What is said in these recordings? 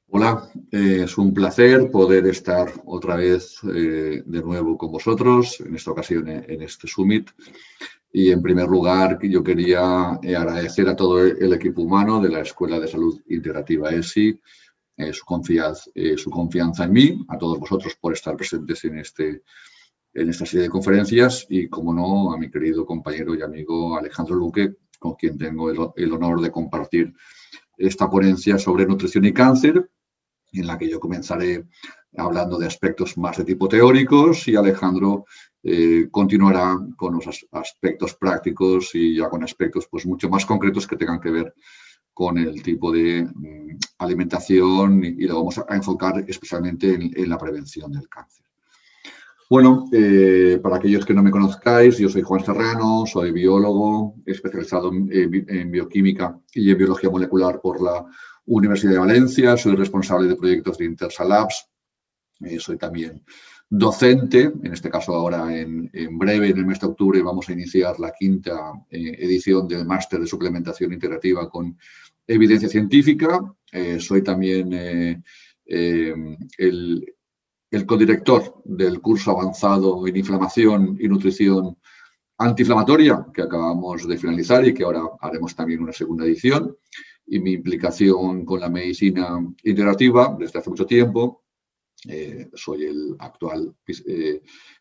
Hola, es un placer poder estar otra vez de nuevo con vosotros, en esta ocasión en este Summit. Y en primer lugar, yo quería agradecer a todo el equipo humano de la Escuela de Salud Integrativa ESI su confianza en mí, a todos vosotros por estar presentes en esta serie de conferencias y, como no, a mi querido compañero y amigo Alejandro Luque, con quien tengo el honor de compartir esta ponencia sobre nutrición y cáncer, en la que yo comenzaré hablando de aspectos más de tipo teóricos y Alejandro continuará con los aspectos prácticos y ya con aspectos pues mucho más concretos que tengan que ver con el tipo de alimentación y lo vamos a enfocar especialmente en la prevención del cáncer. Bueno, para aquellos que no me conozcáis, yo soy Juan Serrano, soy biólogo especializado en bioquímica y en biología molecular por la Universidad de Valencia, soy responsable de proyectos de Intersa Labs, soy también docente, en este caso ahora en breve, en el mes de octubre, vamos a iniciar la quinta edición del máster de suplementación integrativa con evidencia científica, soy también el codirector del curso avanzado en inflamación y nutrición antiinflamatoria que acabamos de finalizar y que ahora haremos también una segunda edición, y mi implicación con la medicina integrativa desde hace mucho tiempo. Soy el actual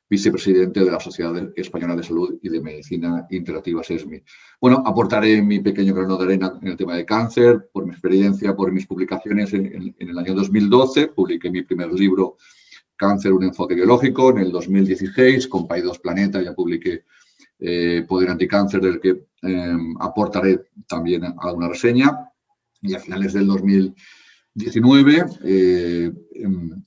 vicepresidente de la Sociedad Española de Salud y de Medicina Integrativa, SESMI. Bueno, aportaré mi pequeño grano de arena en el tema de cáncer, por mi experiencia, por mis publicaciones. En el año 2012 publiqué mi primer libro, Cáncer, un enfoque biológico. En el 2016, con Paidós Planeta, ya publiqué Poder Anticáncer, del que aportaré también alguna reseña. Y a finales del 2019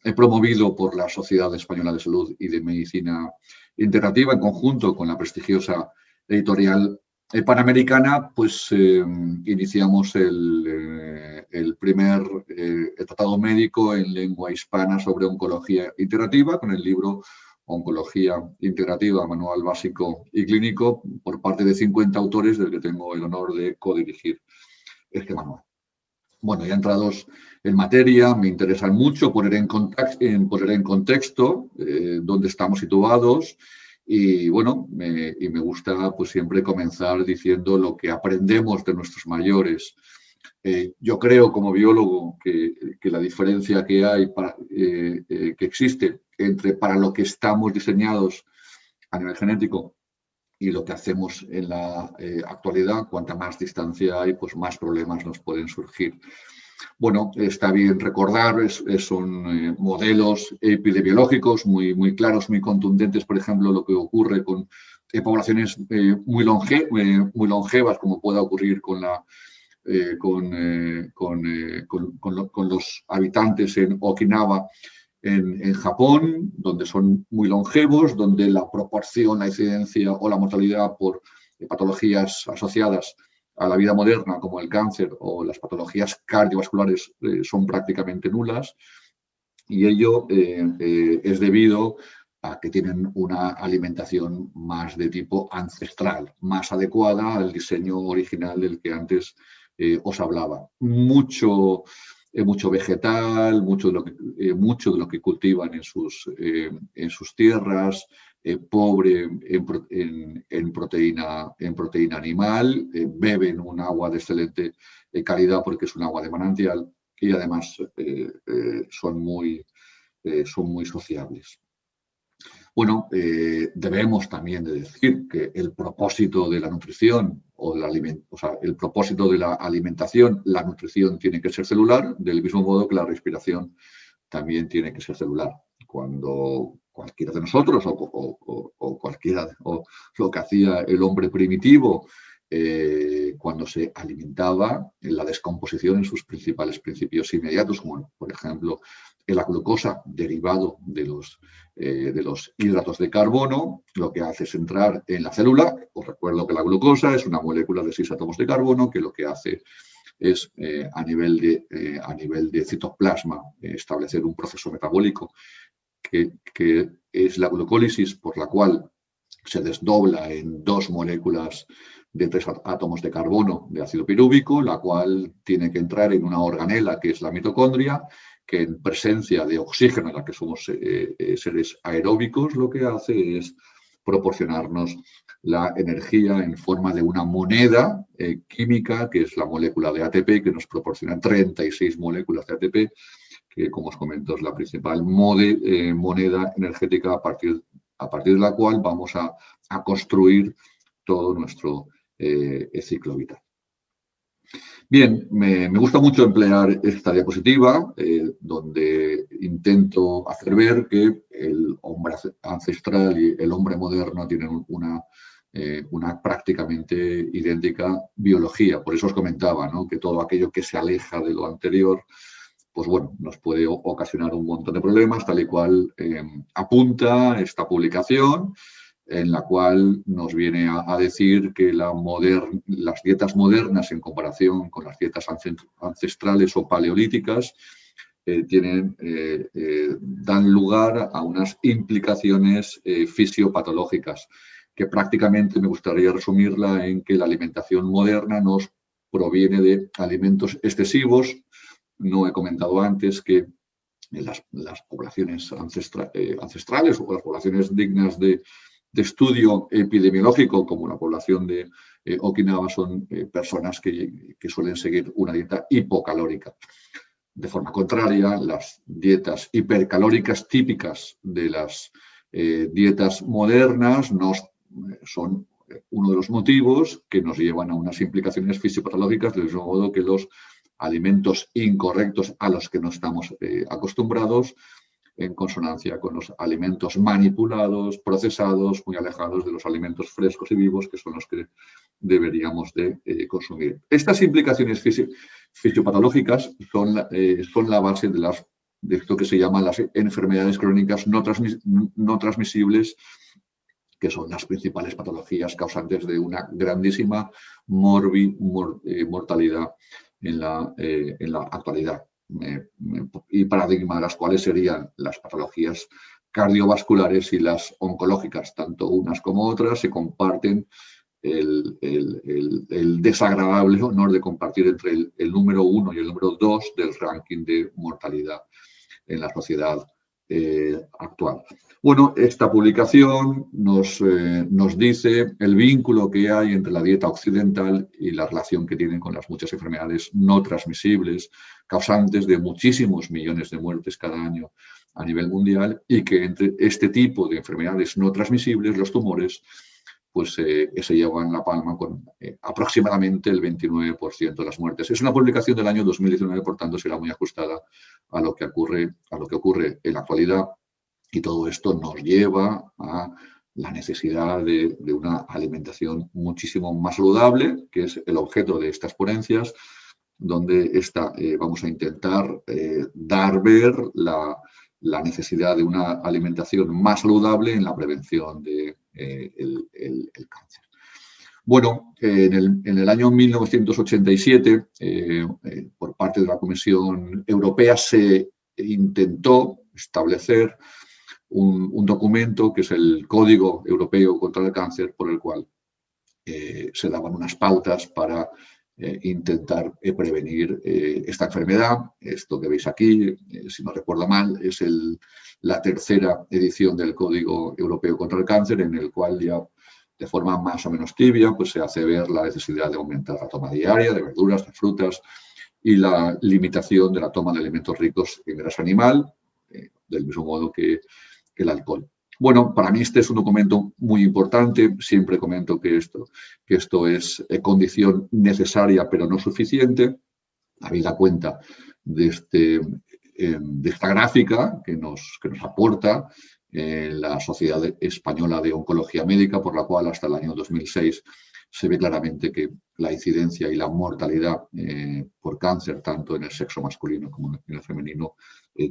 he promovido por la Sociedad Española de Salud y de Medicina Integrativa, en conjunto con la prestigiosa editorial Panamericana, pues iniciamos el primer tratado médico en lengua hispana sobre oncología integrativa, con el libro Oncología Integrativa, Manual Básico y Clínico, por parte de 50 autores, del que tengo el honor de codirigir este manual. Bueno, ya entrados en materia, me interesan mucho poner en contexto dónde estamos situados y, bueno, me gusta pues siempre comenzar diciendo lo que aprendemos de nuestros mayores. Yo creo, como biólogo, que la diferencia que hay, que existe entre para lo que estamos diseñados a nivel genético y lo que hacemos en la actualidad, cuanta más distancia hay, pues más problemas nos pueden surgir. Bueno, está bien recordar, son modelos epidemiológicos muy claros, muy contundentes, por ejemplo, lo que ocurre con poblaciones muy longevas, como pueda ocurrir con los habitantes en Okinawa, en Japón, donde son muy longevos, donde la proporción, la incidencia o la mortalidad por patologías asociadas a la vida moderna, como el cáncer o las patologías cardiovasculares, son prácticamente nulas, y ello es debido a que tienen una alimentación más de tipo ancestral, más adecuada al diseño original del que antes os hablaba. Mucho vegetal, mucho de lo que cultivan en sus tierras, pobre en proteína animal, beben un agua de excelente calidad porque es un agua de manantial y además son muy sociables. Bueno, debemos también de decir que el propósito de la nutrición el propósito de la alimentación, la nutrición tiene que ser celular, del mismo modo que la respiración también tiene que ser celular. Cuando cualquiera de nosotros o cualquiera, o lo que hacía el hombre primitivo, cuando se alimentaba, en la descomposición en sus principales principios inmediatos, como por ejemplo la glucosa, derivado de los hidratos de carbono, lo que hace es entrar en la célula. Os recuerdo que la glucosa es una molécula de 6 átomos de carbono, que lo que hace es, a nivel de citoplasma, establecer un proceso metabólico que es la glucólisis, por la cual se desdobla en 2 moléculas de 3 átomos de carbono de ácido pirúvico, la cual tiene que entrar en una organela que es la mitocondria, que en presencia de oxígeno, en la que somos seres aeróbicos, lo que hace es proporcionarnos la energía en forma de una moneda química, que es la molécula de ATP, que nos proporciona 36 moléculas de ATP, que, como os comento, es la principal moneda energética a partir de la cual vamos a construir todo nuestro ciclo vital. Bien, me gusta mucho emplear esta diapositiva, donde intento hacer ver que el hombre ancestral y el hombre moderno tienen una prácticamente idéntica biología. Por eso os comentaba, ¿no?, que todo aquello que se aleja de lo anterior, pues bueno, nos puede ocasionar un montón de problemas, tal y cual apunta esta publicación, en la cual nos viene a decir que las dietas modernas, en comparación con las dietas ancestrales o paleolíticas, dan lugar a unas implicaciones fisiopatológicas, que prácticamente me gustaría resumirla en que la alimentación moderna nos proviene de alimentos excesivos. No he comentado antes que las poblaciones ancestrales o las poblaciones dignas de estudio epidemiológico, como la población de Okinawa, son personas que suelen seguir una dieta hipocalórica. De forma contraria, las dietas hipercalóricas típicas de las dietas modernas son uno de los motivos que nos llevan a unas implicaciones fisiopatológicas, del mismo modo que los alimentos incorrectos a los que no estamos acostumbrados, en consonancia con los alimentos manipulados, procesados, muy alejados de los alimentos frescos y vivos, que son los que deberíamos de consumir. Estas implicaciones fisiopatológicas son la base de esto que se llaman las enfermedades crónicas no transmisibles, que son las principales patologías causantes de una grandísima mortalidad en la actualidad. Y paradigma de las cuales serían las patologías cardiovasculares y las oncológicas. Tanto unas como otras se comparten el desagradable honor de compartir entre el número 1 y el número 2 del ranking de mortalidad en la sociedad actual. Bueno, esta publicación nos dice el vínculo que hay entre la dieta occidental y la relación que tienen con las muchas enfermedades no transmisibles, causantes de muchísimos millones de muertes cada año a nivel mundial, y que entre este tipo de enfermedades no transmisibles, los tumores, pues se llevan la palma con aproximadamente el 29% de las muertes. Es una publicación del año 2019, por tanto será muy ajustada a lo que ocurre en la actualidad, y todo esto nos lleva a la necesidad de una alimentación muchísimo más saludable, que es el objeto de estas ponencias, donde vamos a intentar ver la necesidad de una alimentación más saludable en la prevención del cáncer. Bueno, en el año 1987, por parte de la Comisión Europea, se intentó establecer un documento que es el Código Europeo contra el Cáncer, por el cual se daban unas pautas para intentar prevenir esta enfermedad. Esto que veis aquí, si no recuerdo mal, es la tercera edición del Código Europeo contra el Cáncer, en el cual ya de forma más o menos tibia pues se hace ver la necesidad de aumentar la toma diaria de verduras, de frutas, y la limitación de la toma de alimentos ricos en grasa animal, del mismo modo que el alcohol. Bueno, para mí este es un documento muy importante. Siempre comento que esto es condición necesaria, pero no suficiente. Habida cuenta de esta gráfica que nos aporta la Sociedad Española de Oncología Médica, por la cual hasta el año 2006 se ve claramente que la incidencia y la mortalidad por cáncer, tanto en el sexo masculino como en el femenino,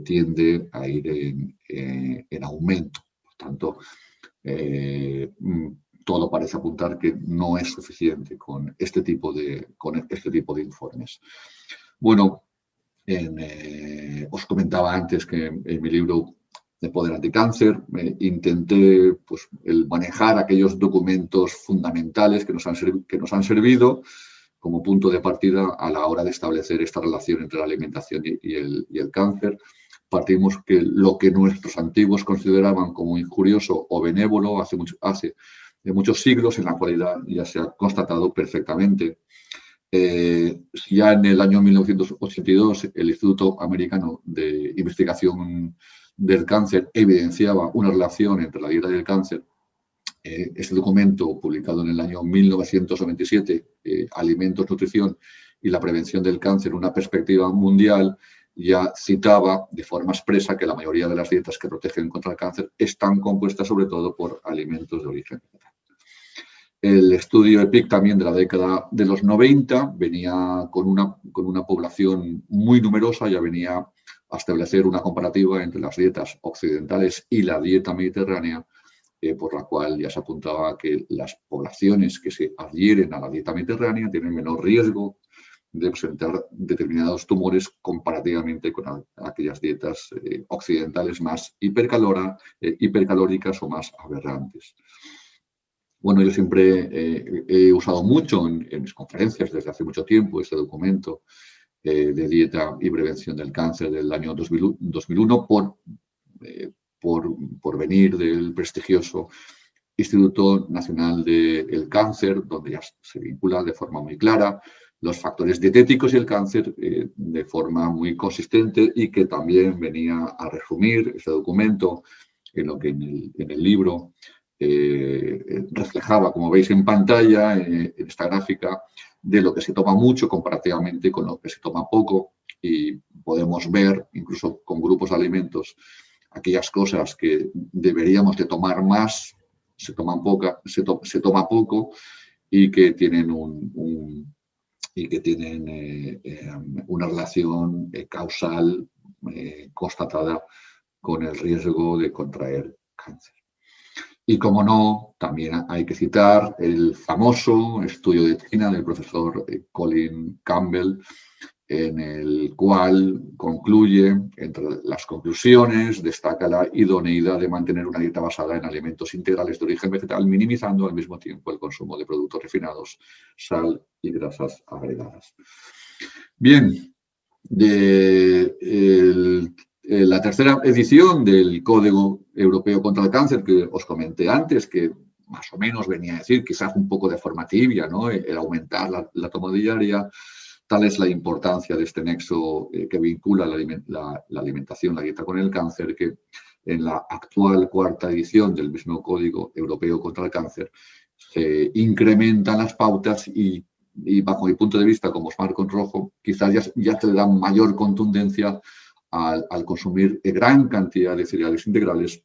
tiende a ir en aumento. Por tanto, todo parece apuntar que no es suficiente con este tipo de informes. Bueno, os comentaba antes que en mi libro de Poder Anticáncer. Intenté pues, el manejar aquellos documentos fundamentales que nos han servido como punto de partida a la hora de establecer esta relación entre la alimentación y el cáncer. Partimos que lo que nuestros antiguos consideraban como injurioso o benévolo hace muchos siglos, en la actualidad ya se ha constatado perfectamente. Ya en el año 1982 el Instituto Americano de Investigación del Cáncer evidenciaba una relación entre la dieta y el cáncer. Este documento, publicado en el año 1997, Alimentos, Nutrición y la Prevención del Cáncer, una perspectiva mundial, ya citaba de forma expresa que la mayoría de las dietas que protegen contra el cáncer están compuestas sobre todo por alimentos de origen vegetal. El estudio EPIC también de la década de los 90 venía con una población muy numerosa, ya venía a establecer una comparativa entre las dietas occidentales y la dieta mediterránea, por la cual ya se apuntaba que las poblaciones que se adhieren a la dieta mediterránea tienen menor riesgo de presentar determinados tumores comparativamente con aquellas dietas occidentales más hipercalóricas o más aberrantes. Bueno, yo siempre he usado mucho en mis conferencias desde hace mucho tiempo este documento de dieta y prevención del cáncer del año 2001 por venir del prestigioso Instituto Nacional del Cáncer, donde ya se vincula de forma muy clara los factores dietéticos y el cáncer de forma muy consistente, y que también venía a resumir este documento en lo que en el libro reflejaba, como veis en pantalla, en esta gráfica, de lo que se toma mucho comparativamente con lo que se toma poco, y podemos ver, incluso con grupos de alimentos, aquellas cosas que deberíamos de tomar más, se toma poco, y que tienen una relación causal constatada con el riesgo de contraer cáncer. Y como no, también hay que citar el famoso estudio de China del profesor Colin Campbell, en el cual concluye, entre las conclusiones, destaca la idoneidad de mantener una dieta basada en alimentos integrales de origen vegetal, minimizando al mismo tiempo el consumo de productos refinados, sal y grasas agregadas. Bien, la tercera edición del Código Europeo contra el Cáncer, que os comenté antes, que más o menos venía a decir, quizás un poco de forma tibia, ¿no?, el aumentar la toma diaria. Tal es la importancia de este nexo que vincula la alimentación, la dieta con el cáncer, que en la actual cuarta edición del mismo Código Europeo contra el Cáncer se incrementan las pautas y bajo mi punto de vista, como os marco en rojo, quizás ya se le da mayor contundencia al consumir gran cantidad de cereales integrales,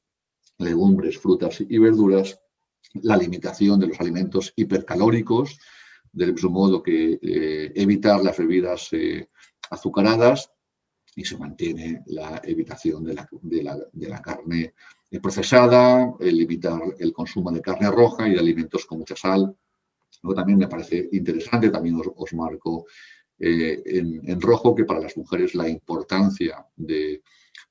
legumbres, frutas y verduras, la limitación de los alimentos hipercalóricos, del mismo modo que evitar las bebidas azucaradas, y se mantiene la evitación de la carne procesada, limitar el consumo de carne roja y de alimentos con mucha sal. Luego también me parece interesante, también os marco en rojo, que para las mujeres la importancia de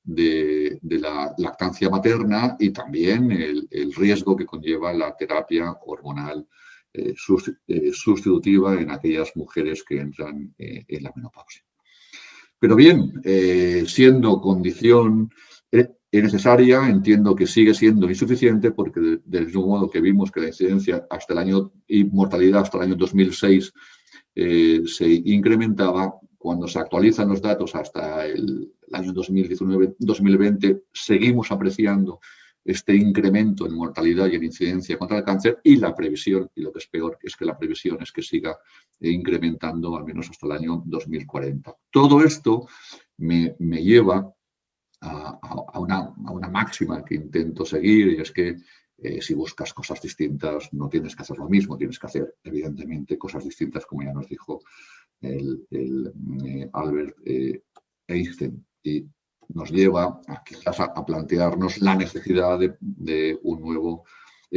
la lactancia materna, y también el riesgo que conlleva la terapia hormonal sustitutiva en aquellas mujeres que entran en la menopausia. Pero bien, siendo condición necesaria, entiendo que sigue siendo insuficiente, porque del mismo modo que vimos que la incidencia hasta el año y mortalidad hasta el año 2006 se incrementaba, cuando se actualizan los datos hasta el año 2019-2020, seguimos apreciando este incremento en mortalidad y en incidencia contra el cáncer, y la previsión, y lo que es peor, es que la previsión es que siga incrementando al menos hasta el año 2040. Todo esto me lleva a una máxima que intento seguir, y es que si buscas cosas distintas no tienes que hacer lo mismo, tienes que hacer evidentemente cosas distintas, como ya nos dijo Albert Einstein, y nos lleva quizás a plantearnos la necesidad de un nuevo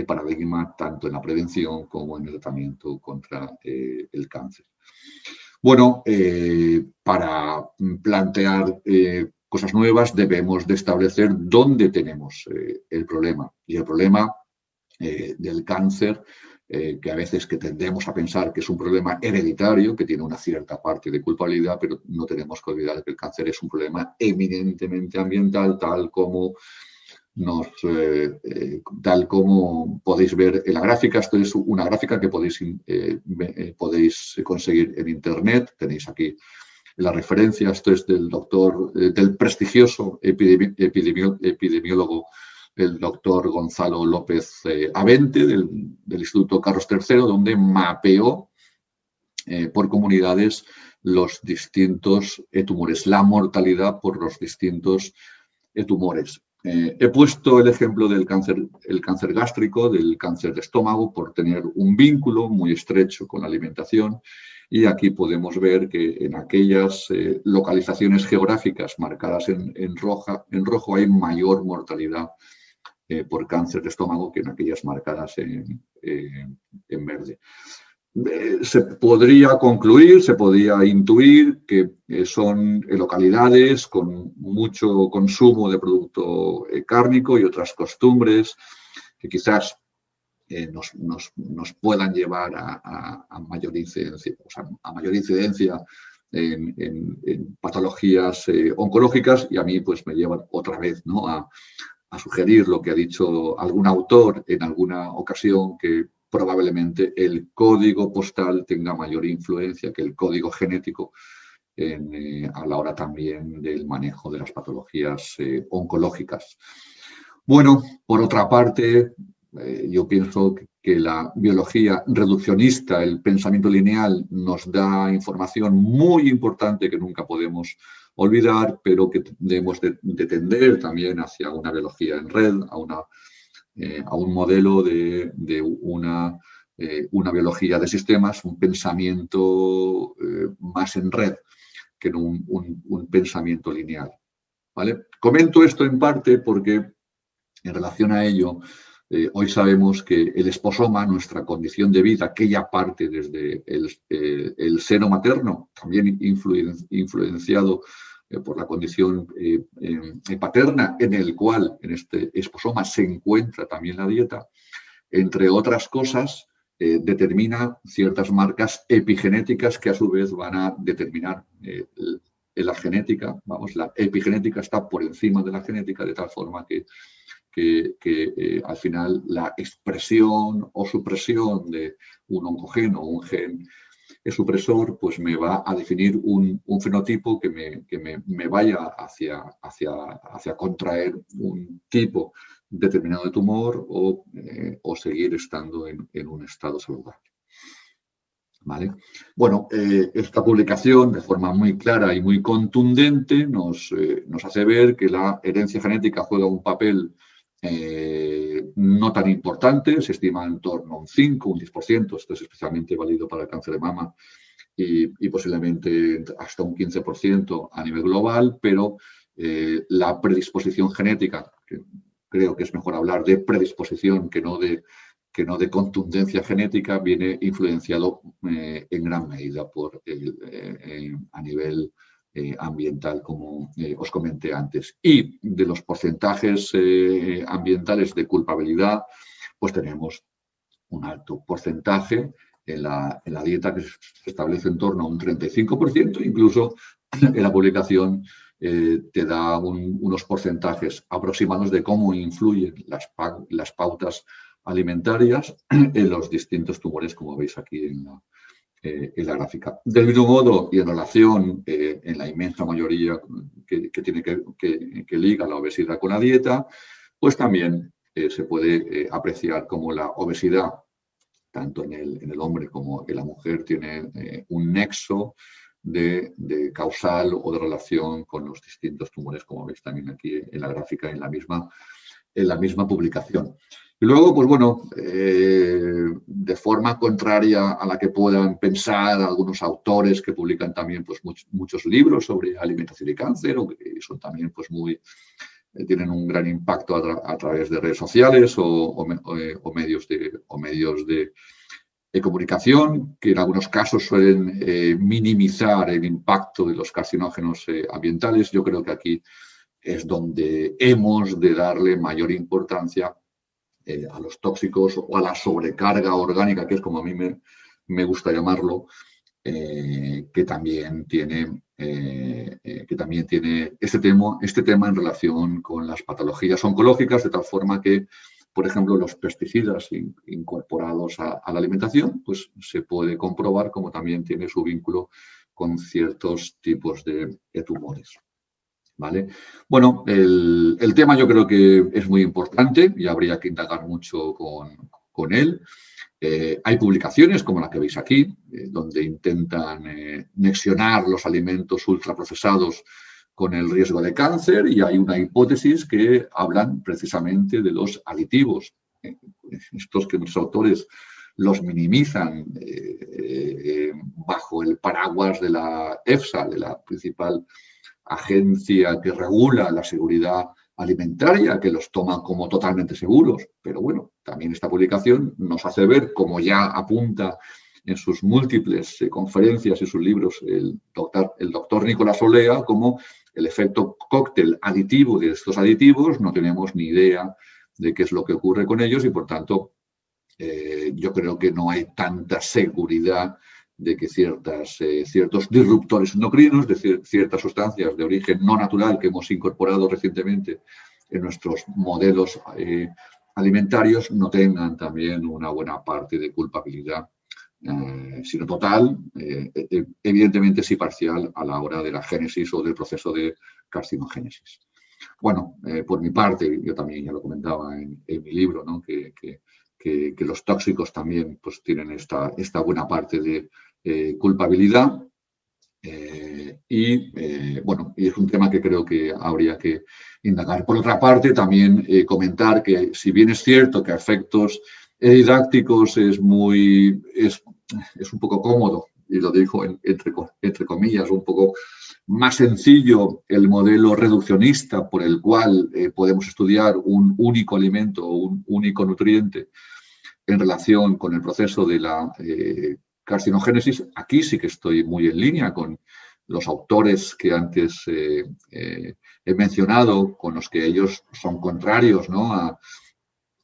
paradigma, tanto en la prevención como en el tratamiento contra el cáncer. Bueno, para plantear cosas nuevas, debemos de establecer dónde tenemos el problema. Y el problema del cáncer, que a veces que tendemos a pensar que es un problema hereditario, que tiene una cierta parte de culpabilidad, pero no tenemos que olvidar que el cáncer es un problema eminentemente ambiental, tal como podéis ver en la gráfica. Esto es una gráfica que podéis conseguir en internet. Tenéis aquí la referencia. Esto es del prestigioso epidemiólogo, el doctor Gonzalo López Avente, del Instituto Carlos III, donde mapeó por comunidades los distintos tumores, la mortalidad por los distintos tumores. He puesto el ejemplo del cáncer gástrico, del cáncer de estómago, por tener un vínculo muy estrecho con la alimentación. Y aquí podemos ver que en aquellas localizaciones geográficas marcadas en rojo hay mayor mortalidad por cáncer de estómago que en aquellas marcadas en verde. Se podría concluir, se podría intuir que son localidades con mucho consumo de producto cárnico y otras costumbres que quizás nos puedan llevar a mayor incidencia, en patologías oncológicas, y a mí pues me llevan otra vez, ¿no?, a sugerir lo que ha dicho algún autor en alguna ocasión, que probablemente el código postal tenga mayor influencia que el código genético a la hora también del manejo de las patologías oncológicas. Bueno, por otra parte, yo pienso que la biología reduccionista, el pensamiento lineal, nos da información muy importante que nunca podemos olvidar, pero que debemos de tender también hacia una biología en red, a un modelo de una biología de sistemas, un pensamiento más en red que en un pensamiento lineal, ¿vale? Comento esto en parte porque en relación a ello, hoy sabemos que el esposoma, nuestra condición de vida, aquella parte desde el seno materno, también influenciado por la condición paterna, en el cual en este esposoma se encuentra también la dieta, entre otras cosas, determina ciertas marcas epigenéticas que a su vez van a determinar la genética. Vamos, la epigenética está por encima de la genética, de tal forma que al final la expresión o supresión de un oncogeno o un gen supresor pues me va a definir un fenotipo que me vaya hacia contraer un tipo determinado de tumor o seguir estando en un estado saludable. ¿Vale? Bueno, esta publicación de forma muy clara y muy contundente nos hace ver que la herencia genética juega un papel no tan importante, se estima en torno a un 5, un 10%, esto es especialmente válido para el cáncer de mama, y posiblemente hasta un 15% a nivel global, pero la predisposición genética, que creo que es mejor hablar de predisposición que no de contundencia genética, viene influenciado en gran medida por a nivel ambiental, como os comenté antes. Y de los porcentajes ambientales de culpabilidad, pues tenemos un alto porcentaje en la dieta, que se establece en torno a un 35%, incluso en la publicación te da unos porcentajes aproximados de cómo influyen las pautas alimentarias en los distintos tumores, como veis aquí en la gráfica. Del mismo modo, y en relación en la inmensa mayoría que liga la obesidad con la dieta, pues también se puede apreciar cómo la obesidad, tanto en el hombre como en la mujer, tiene un nexo de causal o de relación con los distintos tumores, como veis también aquí en la gráfica, en la misma publicación. Y luego, pues bueno, de forma contraria a la que puedan pensar algunos autores que publican también pues, muchos libros sobre alimentación y cáncer, o que son también pues, tienen un gran impacto a través de redes sociales o medios de comunicación, que en algunos casos suelen minimizar el impacto de los carcinógenos ambientales. Yo creo que aquí es donde hemos de darle mayor importancia a los tóxicos o a la sobrecarga orgánica, que es como a mí me gusta llamarlo, que también tiene este tema en relación con las patologías oncológicas, de tal forma que, por ejemplo, los pesticidas incorporados a la alimentación, pues se puede comprobar como también tiene su vínculo con ciertos tipos de tumores. ¿Vale? Bueno, el tema yo creo que es muy importante y habría que indagar mucho con él. Hay publicaciones como la que veis aquí, donde intentan nexionar los alimentos ultraprocesados con el riesgo de cáncer, y hay una hipótesis que hablan precisamente de los aditivos. Estos que nuestros autores los minimizan bajo el paraguas de la EFSA, de la principal agencia que regula la seguridad alimentaria, que los toma como totalmente seguros. Pero bueno, también esta publicación nos hace ver, como ya apunta en sus múltiples conferencias y sus libros el doctor Nicolás Olea, como el efecto cóctel aditivo de estos aditivos no tenemos ni idea de qué es lo que ocurre con ellos, y por tanto yo creo que no hay tanta seguridad de que ciertos disruptores endocrinos, es decir, ciertas sustancias de origen no natural que hemos incorporado recientemente en nuestros modelos alimentarios, no tengan también una buena parte de culpabilidad, sino total, evidentemente sí parcial, a la hora de la génesis o del proceso de carcinogénesis. Bueno, por mi parte, yo también ya lo comentaba en mi libro, ¿no? que los tóxicos también pues, tienen esta buena parte de culpabilidad, bueno, y es un tema que creo que habría que indagar. Por otra parte, también comentar que, si bien es cierto que a efectos didácticos es un poco cómodo, y lo digo entre comillas, un poco más sencillo el modelo reduccionista por el cual podemos estudiar un único alimento o un único nutriente en relación con el proceso de la carcinogénesis. Aquí sí que estoy muy en línea con los autores que antes he mencionado, con los que ellos son contrarios, ¿no?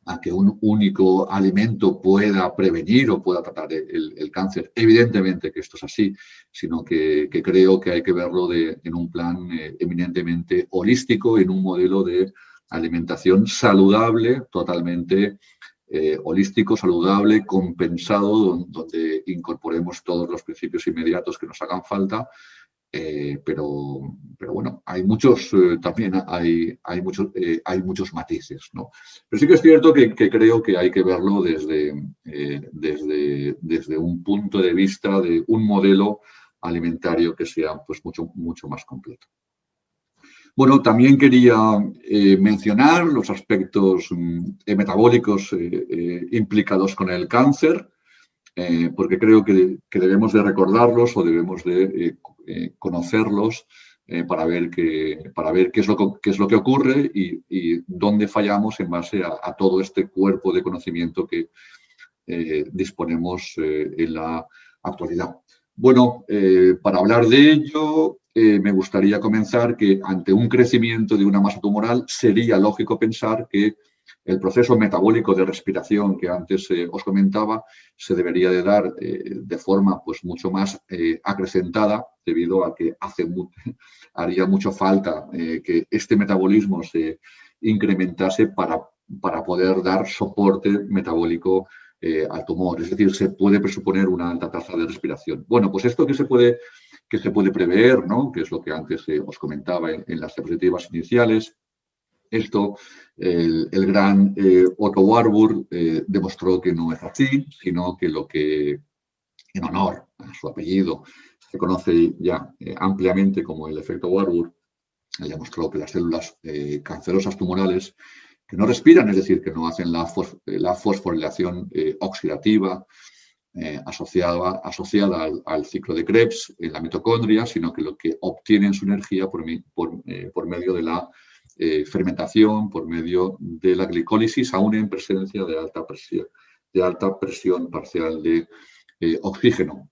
a que un único alimento pueda prevenir o pueda tratar el cáncer. Evidentemente que esto es así, sino que creo que hay que verlo en un plan eminentemente holístico, en un modelo de alimentación saludable, totalmente holístico, saludable, compensado, donde incorporemos todos los principios inmediatos que nos hagan falta. Pero bueno, hay muchos, también hay muchos matices, ¿no? Pero sí que es cierto que creo que hay que verlo desde un punto de vista de un modelo alimentario que sea pues, mucho más completo. Bueno, también quería mencionar los aspectos metabólicos implicados con el cáncer, porque creo que debemos de recordarlos o debemos de conocerlos para ver qué es lo que ocurre y dónde fallamos en base a todo este cuerpo de conocimiento que disponemos en la actualidad. Bueno, para hablar de ello, me gustaría comenzar que ante un crecimiento de una masa tumoral sería lógico pensar que el proceso metabólico de respiración que antes os comentaba se debería de dar de forma pues, mucho más acrecentada, debido a que haría mucho falta que este metabolismo se incrementase para poder dar soporte metabólico al tumor. Es decir, se puede presuponer una alta tasa de respiración. Bueno, pues esto que se puede prever, ¿no? Que es lo que antes os comentaba en las diapositivas iniciales. Esto, el gran Otto Warburg demostró que no es así, sino que en honor a su apellido se conoce ya ampliamente como el efecto Warburg. Él demostró que las células cancerosas tumorales que no respiran, es decir, que no hacen la fosforilación oxidativa asociada al ciclo de Krebs en la mitocondria, sino que lo que obtienen su energía por medio de la fermentación, por medio de la glicólisis, aún en presencia de alta presión parcial de oxígeno.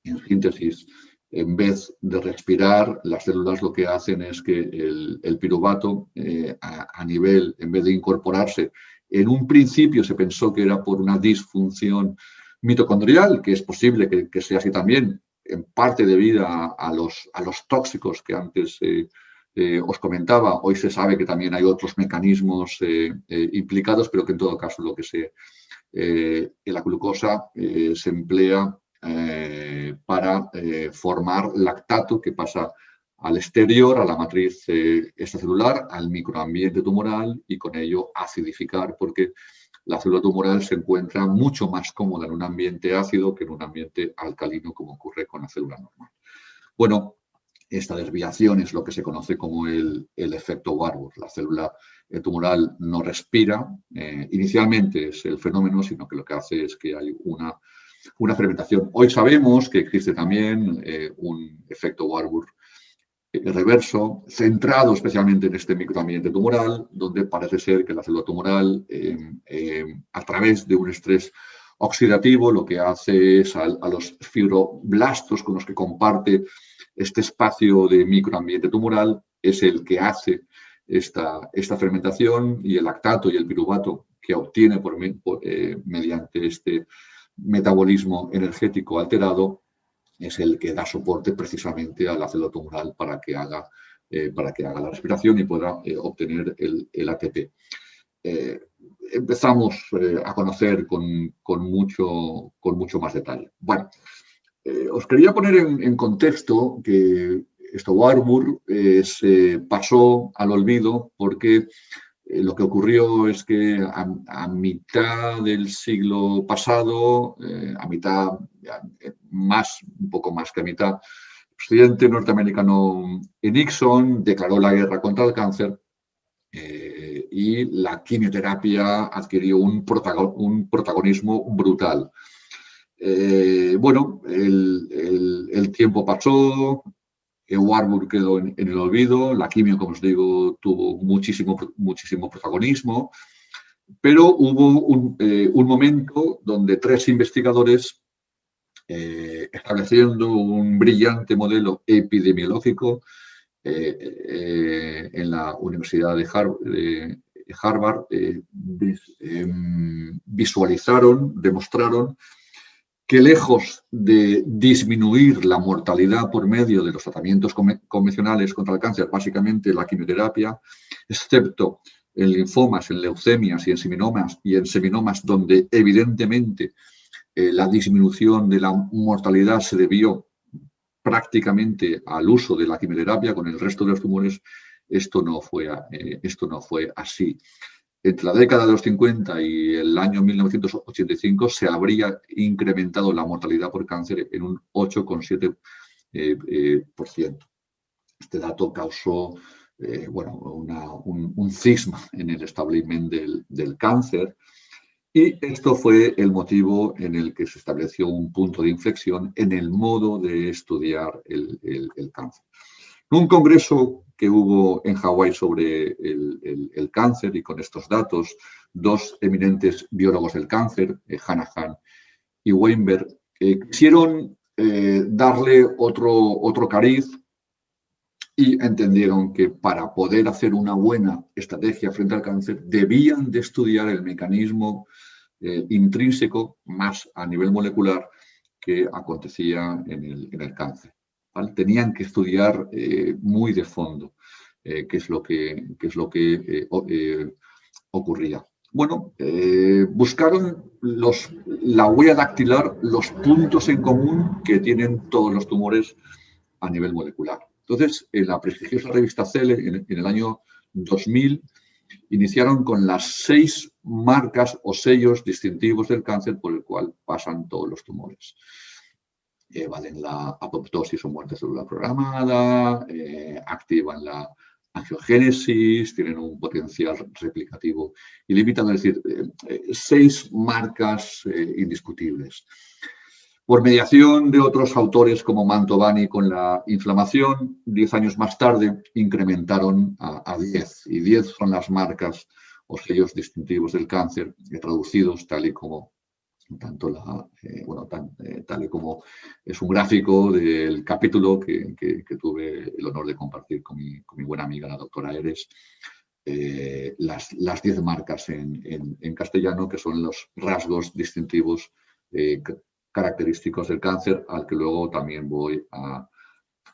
En síntesis, en vez de respirar, las células lo que hacen es que el piruvato, a nivel, en vez de incorporarse, en un principio se pensó que era por una disfunción mitocondrial, que es posible que sea así también, en parte debido a los tóxicos que antes os comentaba. Hoy se sabe que también hay otros mecanismos implicados, pero que en todo caso lo que la glucosa se emplea para formar lactato que pasa al exterior, a la matriz extracelular, al microambiente tumoral y con ello acidificar, porque la célula tumoral se encuentra mucho más cómoda en un ambiente ácido que en un ambiente alcalino, como ocurre con la célula normal. Bueno, esta desviación es lo que se conoce como el efecto Warburg. La célula tumoral no respira, inicialmente es el fenómeno, sino que lo que hace es que hay una fermentación. Hoy sabemos que existe también un efecto Warburg reverso, centrado especialmente en este microambiente tumoral, donde parece ser que la célula tumoral, a través de un estrés oxidativo, lo que hace es a los fibroblastos con los que comparte este espacio de microambiente tumoral, es el que hace esta fermentación, y el lactato y el piruvato que obtiene mediante este metabolismo energético alterado es el que da soporte precisamente a la célula tumoral para que haga la respiración y pueda obtener el ATP. Empezamos a conocer con mucho más detalle. Bueno, os quería poner en contexto que esto Warburg se pasó al olvido porque lo que ocurrió es que a mitad del siglo pasado, un poco más que a mitad, el presidente norteamericano Nixon declaró la guerra contra el cáncer y la quimioterapia adquirió un protagonismo brutal. Bueno, el tiempo pasó, Warburg quedó en el olvido, la quimio, como os digo, tuvo muchísimo protagonismo, pero hubo un momento donde 3 investigadores, estableciendo un brillante modelo epidemiológico en la Universidad de Harvard, demostraron que lejos de disminuir la mortalidad por medio de los tratamientos convencionales contra el cáncer, básicamente la quimioterapia, excepto en linfomas, en leucemias y en seminomas, donde evidentemente la disminución de la mortalidad se debió prácticamente al uso de la quimioterapia. Con el resto de los tumores esto no fue así. Entre la década de los 50 y el año 1985 se habría incrementado la mortalidad por cáncer en un 8,7%. Este dato causó un cisma en el establishment del cáncer, y esto fue el motivo en el que se estableció un punto de inflexión en el modo de estudiar el cáncer. Un congreso que hubo en Hawái sobre el cáncer, y con estos datos, 2 eminentes biólogos del cáncer, Hanahan y Weinberg, quisieron darle otro cariz y entendieron que para poder hacer una buena estrategia frente al cáncer debían de estudiar el mecanismo intrínseco más a nivel molecular que acontecía en el cáncer. ¿Vale? Tenían que estudiar muy de fondo qué es lo que ocurría. Bueno, buscaron la huella dactilar, los puntos en común que tienen todos los tumores a nivel molecular. Entonces, en la prestigiosa revista Cell, en el año 2000, iniciaron con las 6 marcas o sellos distintivos del cáncer por el cual pasan todos los tumores. Valen la apoptosis o muerte celular programada, activan la angiogénesis, tienen un potencial replicativo ilimitado, es decir, 6 marcas indiscutibles. Por mediación de otros autores como Mantovani con la inflamación, 10 años más tarde incrementaron a 10, y 10 son las marcas o sellos distintivos del cáncer, traducidos tal y como tanto tal y como es un gráfico del capítulo que tuve el honor de compartir con mi buena amiga, la doctora Eres, las 10 marcas en castellano, que son los rasgos distintivos característicos del cáncer, al que luego también voy a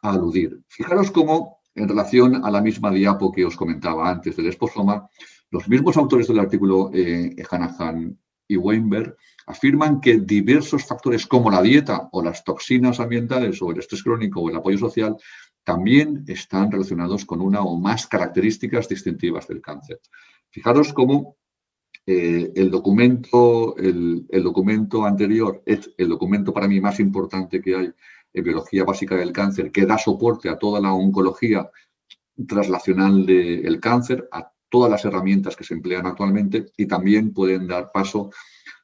aludir. Fijaros cómo, en relación a la misma diapo que os comentaba antes del esposoma, los mismos autores del artículo, Hanahan y Weinberg, afirman que diversos factores como la dieta o las toxinas ambientales o el estrés crónico o el apoyo social también están relacionados con una o más características distintivas del cáncer. Fijaros cómo el documento anterior es el documento para mí más importante que hay en biología básica del cáncer, que da soporte a toda la oncología translacional del cáncer, a todas las herramientas que se emplean actualmente, y también pueden dar paso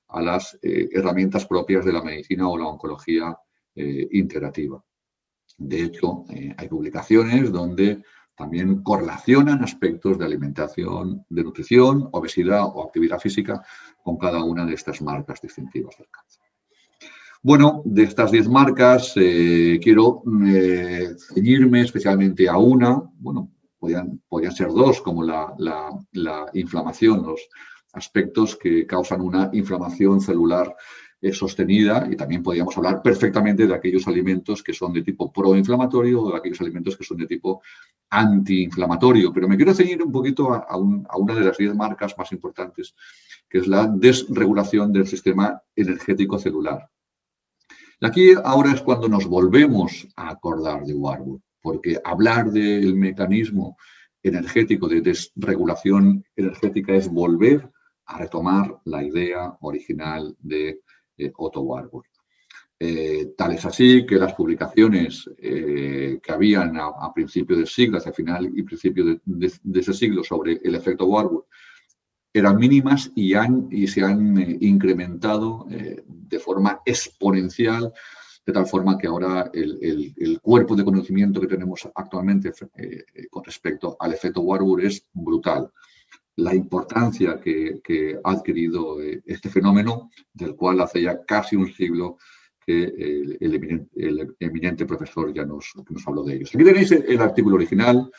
a las herramientas propias de la medicina o la oncología integrativa. De hecho, hay publicaciones donde también correlacionan aspectos de alimentación, de nutrición, obesidad o actividad física con cada una de estas marcas distintivas del cáncer. Bueno, de estas 10 marcas quiero ceñirme especialmente a una. Bueno, podrían ser dos, como la inflamación, los aspectos que causan una inflamación celular sostenida, y también podríamos hablar perfectamente de aquellos alimentos que son de tipo proinflamatorio o de aquellos alimentos que son de tipo antiinflamatorio. Pero me quiero ceñir un poquito a una de las 10 marcas más importantes, que es la desregulación del sistema energético celular. Y aquí ahora es cuando nos volvemos a acordar de Warburg, porque hablar del mecanismo energético de desregulación energética es volver a retomar la idea original de Otto Warburg. Tal es así que las publicaciones que habían a principios del siglo, hacia final y principio de ese siglo, sobre el efecto Warburg eran mínimas y se han incrementado de forma exponencial, de tal forma que ahora el cuerpo de conocimiento que tenemos actualmente con respecto al efecto Warburg es brutal. La importancia que ha adquirido este fenómeno, del cual hace ya casi un siglo que el eminente profesor ya nos habló de ellos. Aquí tenéis el artículo original,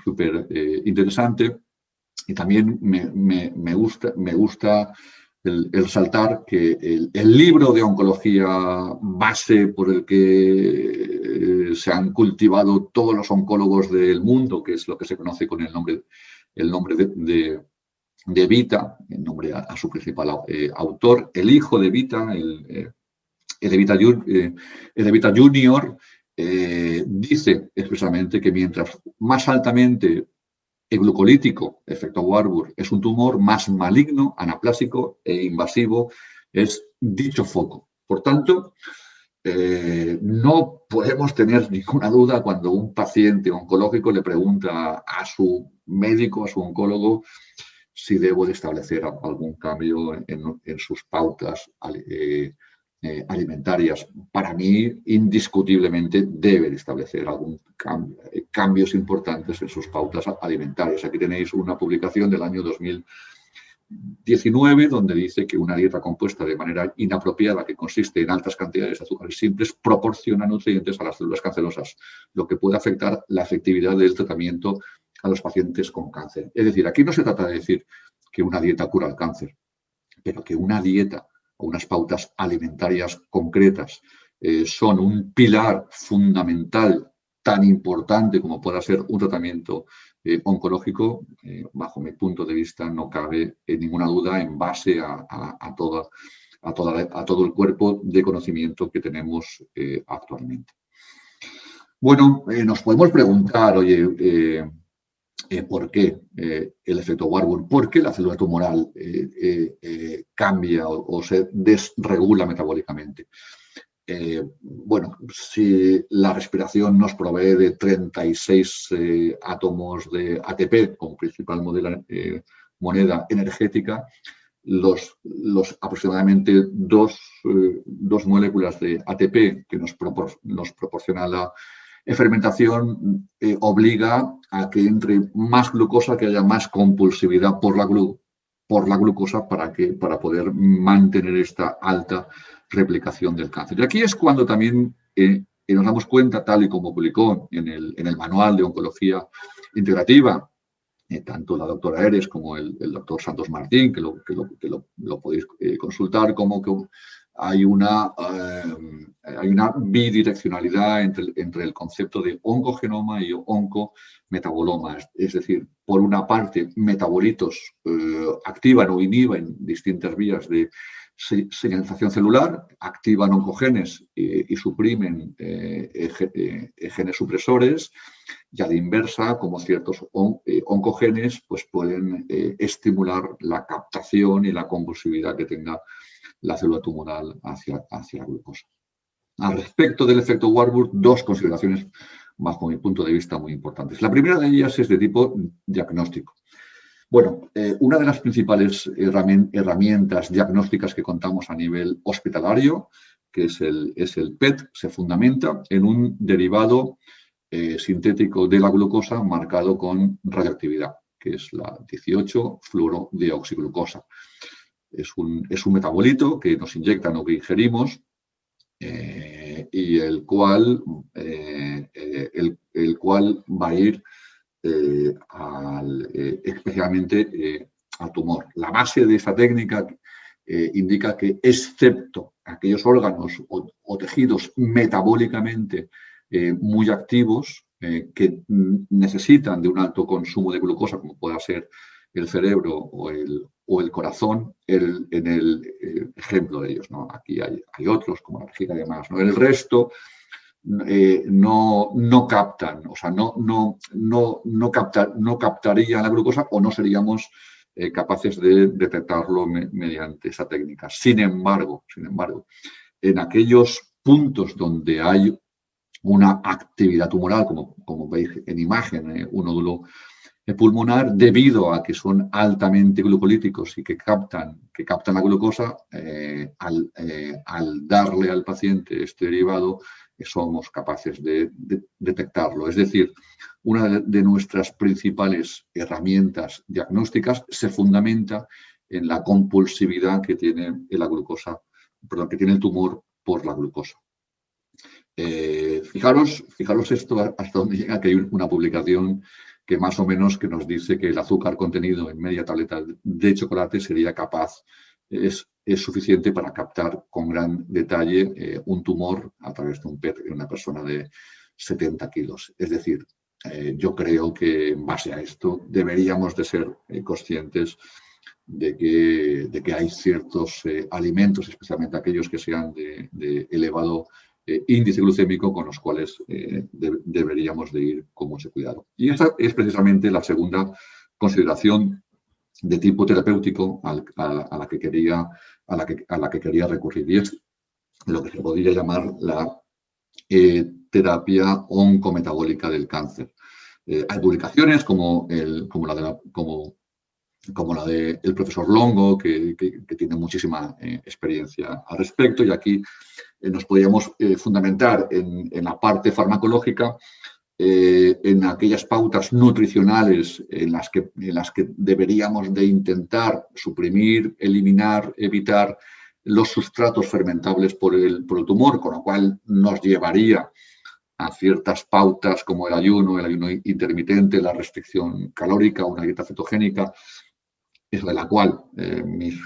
súper interesante, y también me gusta el resaltar que el libro de oncología base por el que se han cultivado todos los oncólogos del mundo, que es lo que se conoce con el nombre de Vita, en nombre a su principal autor, el hijo de Vita, el de Vita Junior, dice expresamente que mientras más altamente glucolítico, efecto Warburg, es un tumor, más maligno, anaplásico e invasivo es dicho foco. Por tanto, no podemos tener ninguna duda cuando un paciente oncológico le pregunta a su médico, a su oncólogo, si debo de establecer algún cambio en sus pautas alimentarias. Para mí, indiscutiblemente, debe de establecer algún cambios importantes en sus pautas alimentarias. Aquí tenéis una publicación del año 2019 donde dice que una dieta compuesta de manera inapropiada, que consiste en altas cantidades de azúcares simples, proporciona nutrientes a las células cancerosas, lo que puede afectar la efectividad del tratamiento a los pacientes con cáncer. Es decir, aquí no se trata de decir que una dieta cura el cáncer, pero que una dieta o unas pautas alimentarias concretas son un pilar fundamental tan importante como pueda ser un tratamiento oncológico, bajo mi punto de vista no cabe ninguna duda en base a todo el cuerpo de conocimiento que tenemos actualmente. Bueno, nos podemos preguntar, oye, ¿por qué el efecto Warburg? ¿Por qué la célula tumoral cambia o se desregula metabólicamente? Bueno, si la respiración nos provee de 36 átomos de ATP como principal moneda energética, los aproximadamente dos moléculas de ATP que nos proporciona la fermentación obliga a que entre más glucosa, que haya más compulsividad por la por la glucosa para poder mantener esta alta replicación del cáncer. Y aquí es cuando también nos damos cuenta, tal y como publicó en el Manual de Oncología Integrativa, tanto la doctora Eres como el doctor Santos Martín, que lo podéis consultar, como que hay una bidireccionalidad entre el concepto de oncogenoma y oncometaboloma. Es decir, por una parte, metabolitos activan o inhiben distintas vías de señalización celular, activan oncogenes y suprimen genes supresores, y a la inversa, como ciertos oncogenes, pues pueden estimular la captación y la convulsividad que tenga la célula tumoral hacia la glucosa. Al respecto del efecto Warburg, dos consideraciones, bajo mi punto de vista, muy importantes. La primera de ellas es de tipo diagnóstico. Bueno, una de las principales herramientas diagnósticas que contamos a nivel hospitalario, que es el PET, se fundamenta en un derivado sintético de la glucosa marcado con radioactividad, que es la 18-fluorodeoxiglucosa. Es un metabolito que nos inyectan o que ingerimos y el cual va a ir especialmente al tumor. La base de esta técnica indica que, excepto aquellos órganos o tejidos metabólicamente muy activos que necesitan de un alto consumo de glucosa, como pueda ser el cerebro o el corazón, en el ejemplo de ellos, ¿no? Aquí hay otros, como la vejiga y demás, ¿no? El resto no captan, o sea, no captarían la glucosa o no seríamos capaces de detectarlo mediante esa técnica. Sin embargo, en aquellos puntos donde hay una actividad tumoral, como veis en imagen, un nódulo pulmonar, debido a que son altamente glucolíticos y que captan la glucosa, al darle al paciente este derivado, somos capaces de detectarlo. Es decir, una de nuestras principales herramientas diagnósticas se fundamenta en la compulsividad que tiene la glucosa, perdón, que tiene el tumor por la glucosa. Fijaros esto hasta donde llega, que hay una publicación que más o menos que nos dice que el azúcar contenido en media tableta de chocolate sería capaz, es suficiente para captar con gran detalle un tumor a través de un PET en una persona de 70 kilos. Es decir, yo creo que en base a esto deberíamos de ser conscientes de que hay ciertos alimentos, especialmente aquellos que sean de elevado índice glucémico, con los cuales deberíamos de ir con mucho cuidado. Y esa es precisamente la segunda consideración de tipo terapéutico a la que quería recurrir, y es lo que se podría llamar la terapia oncometabólica del cáncer. Hay publicaciones como la del profesor Longo, que tiene muchísima experiencia al respecto, y aquí nos podríamos fundamentar en la parte farmacológica, en aquellas pautas nutricionales en las que deberíamos de intentar suprimir, eliminar, evitar los sustratos fermentables por el tumor, con lo cual nos llevaría a ciertas pautas como el ayuno intermitente, la restricción calórica, una dieta cetogénica, es de la cual mis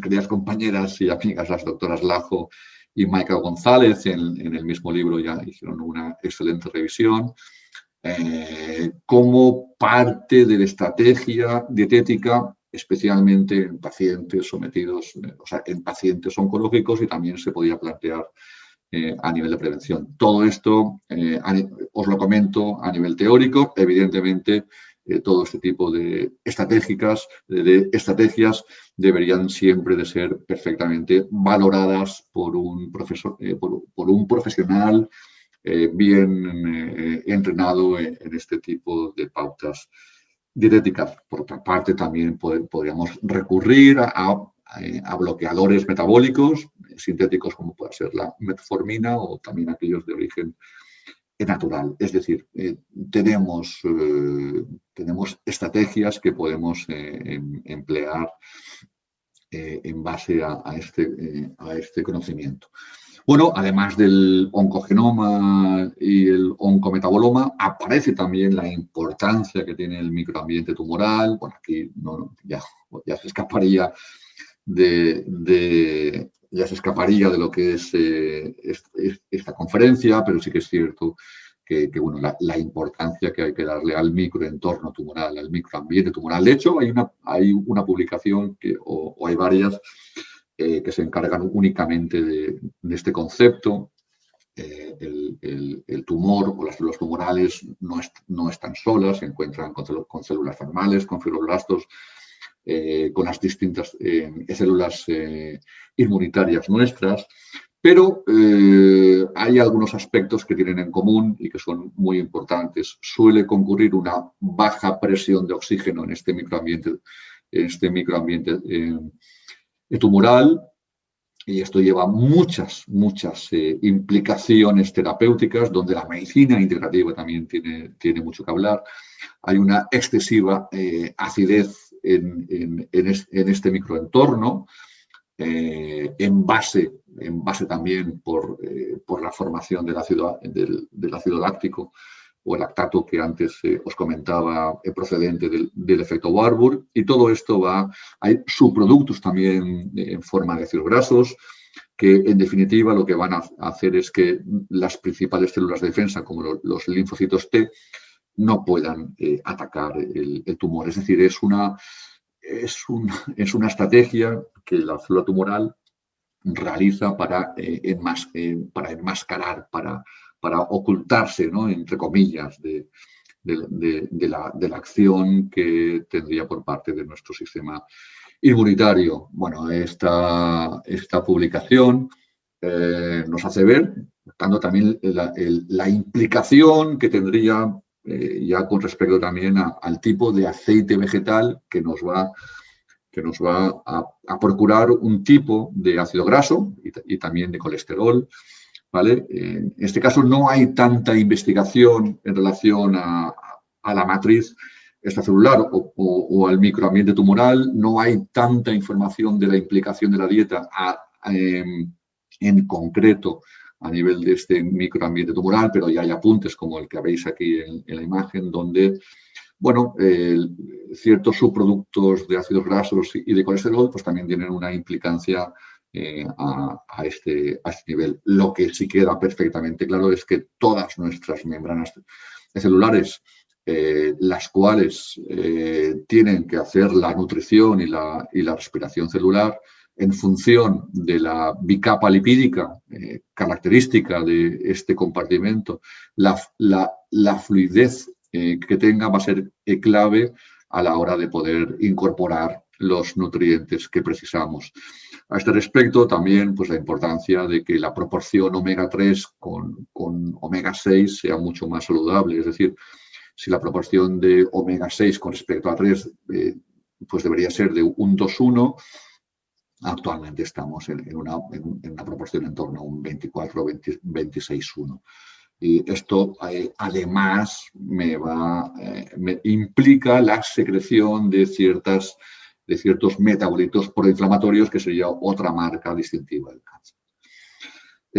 queridas compañeras y amigas, las doctoras Lajo y Michael González, en el mismo libro ya hicieron una excelente revisión, como parte de la estrategia dietética, especialmente en pacientes sometidos, o sea, en pacientes oncológicos, y también se podía plantear a nivel de prevención. Todo esto os lo comento a nivel teórico. Evidentemente, todo este tipo de estrategias deberían siempre de ser perfectamente valoradas por un profesional bien entrenado en este tipo de pautas dietéticas. Por otra parte, también podríamos recurrir a bloqueadores metabólicos sintéticos, como puede ser la metformina, o también aquellos de origen natural. Es decir, tenemos estrategias que podemos emplear en base a este conocimiento. Bueno, además del oncogenoma y el oncometaboloma, aparece también la importancia que tiene el microambiente tumoral. Bueno, aquí ya se escaparía ya se escaparía de lo que es esta conferencia, pero sí que es cierto que bueno, la importancia que hay que darle al microentorno tumoral, al microambiente tumoral. De hecho, hay una publicación o hay varias que se encargan únicamente de este concepto. El tumor o las células tumorales no están solas, se encuentran con células normales, con fibroblastos, con las distintas células inmunitarias nuestras, pero hay algunos aspectos que tienen en común y que son muy importantes. Suele concurrir una baja presión de oxígeno en este microambiente tumoral, y esto lleva muchas implicaciones terapéuticas, donde la medicina integrativa también tiene mucho que hablar. Hay una excesiva acidez en este microentorno, en base también por la formación del ácido láctico o el lactato que antes os comentaba, procedente del efecto Warburg. Y todo esto hay subproductos también en forma de ácidos grasos, que en definitiva lo que van a hacer es que las principales células de defensa, como los linfocitos T, no puedan atacar el tumor. Es decir, es una estrategia que la célula tumoral realiza para enmascarar, para ocultarse, ¿no?, entre comillas, de la acción que tendría por parte de nuestro sistema inmunitario. Bueno, esta publicación nos hace ver, por tanto, también la implicación que tendría ya con respecto también al tipo de aceite vegetal que nos va a procurar un tipo de ácido graso y también de colesterol, ¿vale? En este caso no hay tanta investigación en relación a la matriz extracelular o al microambiente tumoral, no hay tanta información de la implicación de la dieta en concreto a nivel de este microambiente tumoral, pero ya hay apuntes como el que veis aquí en la imagen, donde bueno, ciertos subproductos de ácidos grasos y de colesterol pues también tienen una implicancia a este nivel. Lo que sí queda perfectamente claro es que todas nuestras membranas celulares, las cuales tienen que hacer la nutrición y la respiración celular en función de la bicapa lipídica característica de este compartimento, la fluidez que tenga va a ser clave a la hora de poder incorporar los nutrientes que precisamos. A este respecto, también pues, la importancia de que la proporción omega 3 con omega 6 sea mucho más saludable. Es decir, si la proporción de omega 6 con respecto a 3 pues debería ser de un 2:1, actualmente estamos en una proporción en torno a un 24 o 26:1. Y esto además me implica la secreción de ciertos metabolitos proinflamatorios, que sería otra marca distintiva del cáncer.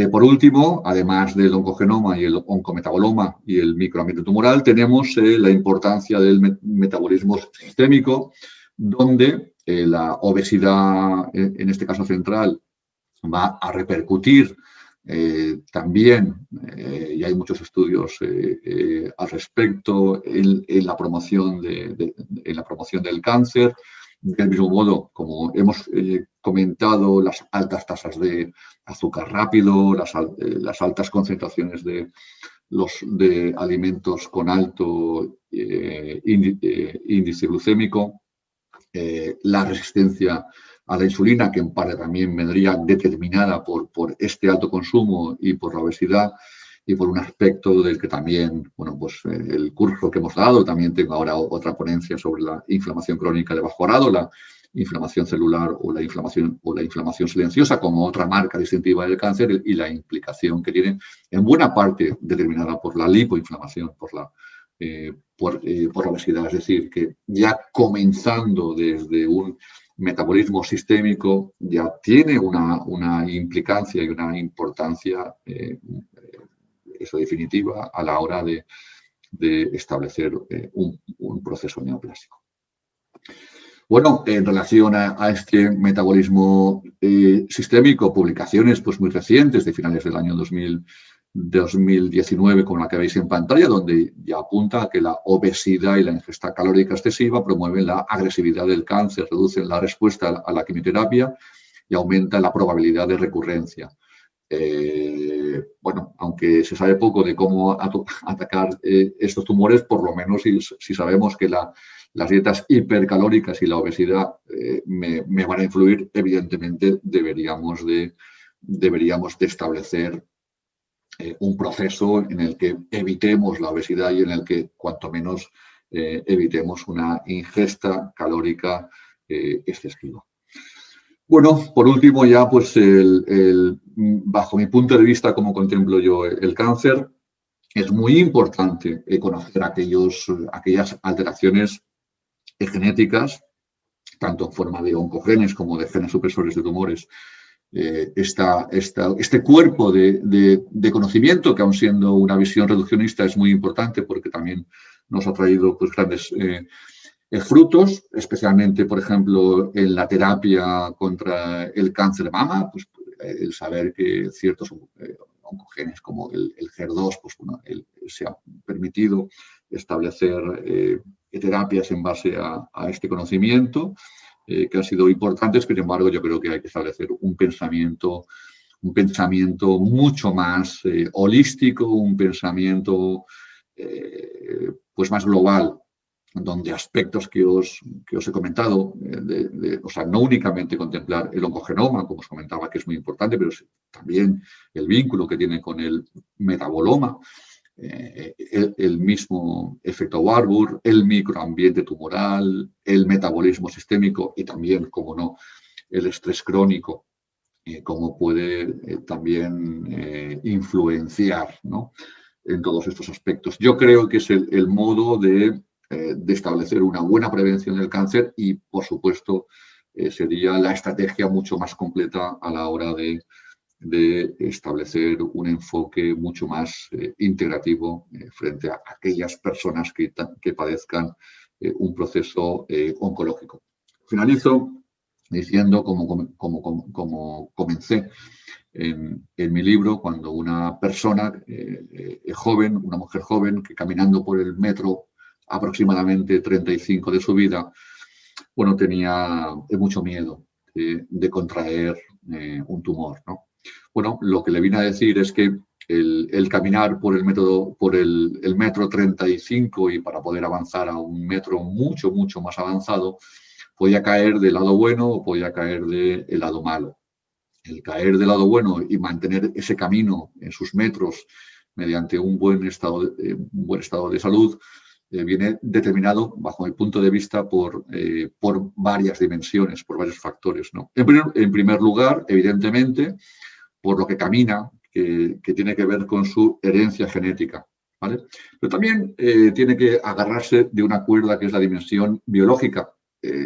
Por último, además del oncogenoma y el oncometaboloma y el microambiente tumoral, tenemos la importancia del metabolismo sistémico, donde la obesidad, en este caso central, va a repercutir también, y hay muchos estudios al respecto, en la promoción del cáncer. Del mismo modo, como hemos comentado, las altas tasas de azúcar rápido, las altas concentraciones de alimentos con alto índice glucémico, la resistencia a la insulina, que en parte también vendría determinada por este alto consumo y por la obesidad, y por un aspecto del que también, bueno, pues el curso que hemos dado, también tengo ahora otra ponencia sobre la inflamación crónica de bajo grado, inflamación celular o la inflamación silenciosa como otra marca distintiva del cáncer y la implicación que tiene en buena parte determinada por la lipoinflamación, por la obesidad. Es decir, que ya comenzando desde un metabolismo sistémico ya tiene una implicancia y una importancia eso definitiva a la hora de establecer un proceso neoplásico. Bueno, en relación a este metabolismo sistémico, publicaciones pues, muy recientes de finales del año 2019, como la que veis en pantalla, donde ya apunta a que la obesidad y la ingesta calórica excesiva promueven la agresividad del cáncer, reducen la respuesta a la quimioterapia y aumentan la probabilidad de recurrencia. Bueno, aunque se sabe poco de cómo atacar estos tumores, por lo menos si sabemos que las dietas hipercalóricas y la obesidad me van a influir, evidentemente deberíamos de establecer un proceso en el que evitemos la obesidad y en el que cuanto menos evitemos una ingesta calórica excesiva. Bueno, por último ya, pues bajo mi punto de vista, como contemplo yo el cáncer, es muy importante conocer aquellas alteraciones genéticas, tanto en forma de oncogenes como de genes supresores de tumores. Este cuerpo de conocimiento, que aun siendo una visión reduccionista, es muy importante porque también nos ha traído pues, grandes frutos, especialmente, por ejemplo, en la terapia contra el cáncer de mama, pues el saber que ciertos oncogenes como el HER2, pues bueno, se ha permitido establecer terapias en base a este conocimiento, que han sido importantes. Sin embargo, yo creo que hay que establecer un pensamiento mucho más holístico, un pensamiento pues más global, donde aspectos que os he comentado, o sea, no únicamente contemplar el oncogenoma, como os comentaba, que es muy importante, pero también el vínculo que tiene con el metaboloma, el mismo efecto Warburg, el microambiente tumoral, el metabolismo sistémico y también, como no, el estrés crónico, cómo puede también influenciar, ¿no?, en todos estos aspectos. Yo creo que es el modo de establecer una buena prevención del cáncer y, por supuesto, sería la estrategia mucho más completa a la hora de establecer un enfoque mucho más integrativo frente a aquellas personas que padezcan un proceso oncológico. Finalizo diciendo, como comencé en mi libro, cuando una persona joven, una mujer joven, que caminando por el metro aproximadamente 35 de su vida, bueno, tenía mucho miedo de contraer un tumor, ¿no? Bueno, lo que le vine a decir es que el caminar por el metro 35 y para poder avanzar a un metro mucho, mucho más avanzado, podía caer del lado bueno o podía caer del lado malo. El caer del lado bueno y mantener ese camino en sus metros mediante un buen estado de salud viene determinado, bajo mi punto de vista, por varias dimensiones, por varios factores, ¿no? En primer lugar, evidentemente, por lo que camina, que tiene que ver con su herencia genética, ¿vale? Pero también tiene que agarrarse de una cuerda que es la dimensión biológica,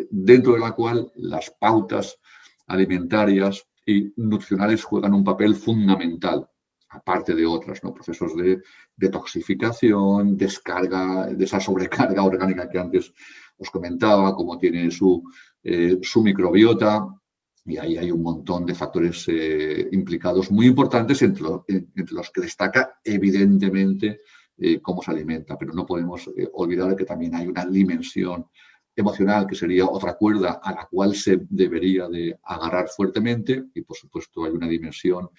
dentro de la cual las pautas alimentarias y nutricionales juegan un papel fundamental, aparte de otras, ¿no? Procesos de detoxificación, descarga, de esa sobrecarga orgánica que antes os comentaba, como tiene su microbiota. Y ahí hay un montón de factores implicados muy importantes, entre los que destaca, evidentemente, cómo se alimenta. Pero no podemos olvidar que también hay una dimensión emocional, que sería otra cuerda a la cual se debería de agarrar fuertemente. Y, por supuesto, hay una dimensión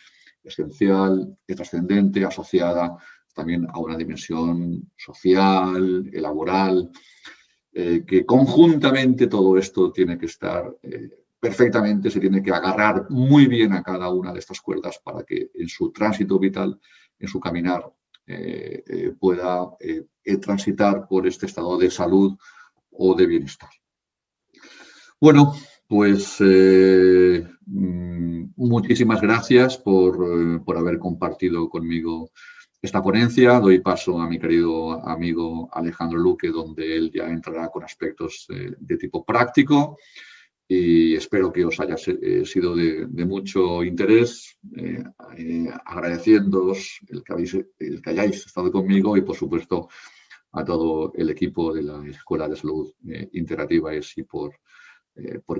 esencial, trascendente, asociada también a una dimensión social, laboral, que conjuntamente todo esto tiene que estar perfectamente, se tiene que agarrar muy bien a cada una de estas cuerdas para que en su tránsito vital, en su caminar, pueda transitar por este estado de salud o de bienestar. Bueno, Pues muchísimas gracias por haber compartido conmigo esta ponencia. Doy paso a mi querido amigo Alejandro Luque, donde él ya entrará con aspectos de tipo práctico, y espero que os haya sido de mucho interés, agradeciéndoos el que hayáis estado conmigo y, por supuesto, a todo el equipo de la Escuela de Salud Integrativa ESI por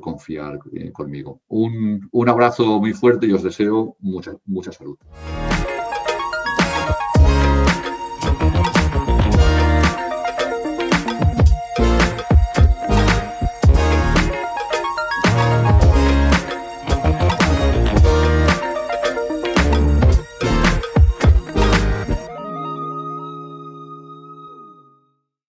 confiar conmigo. Un abrazo muy fuerte y os deseo mucha salud.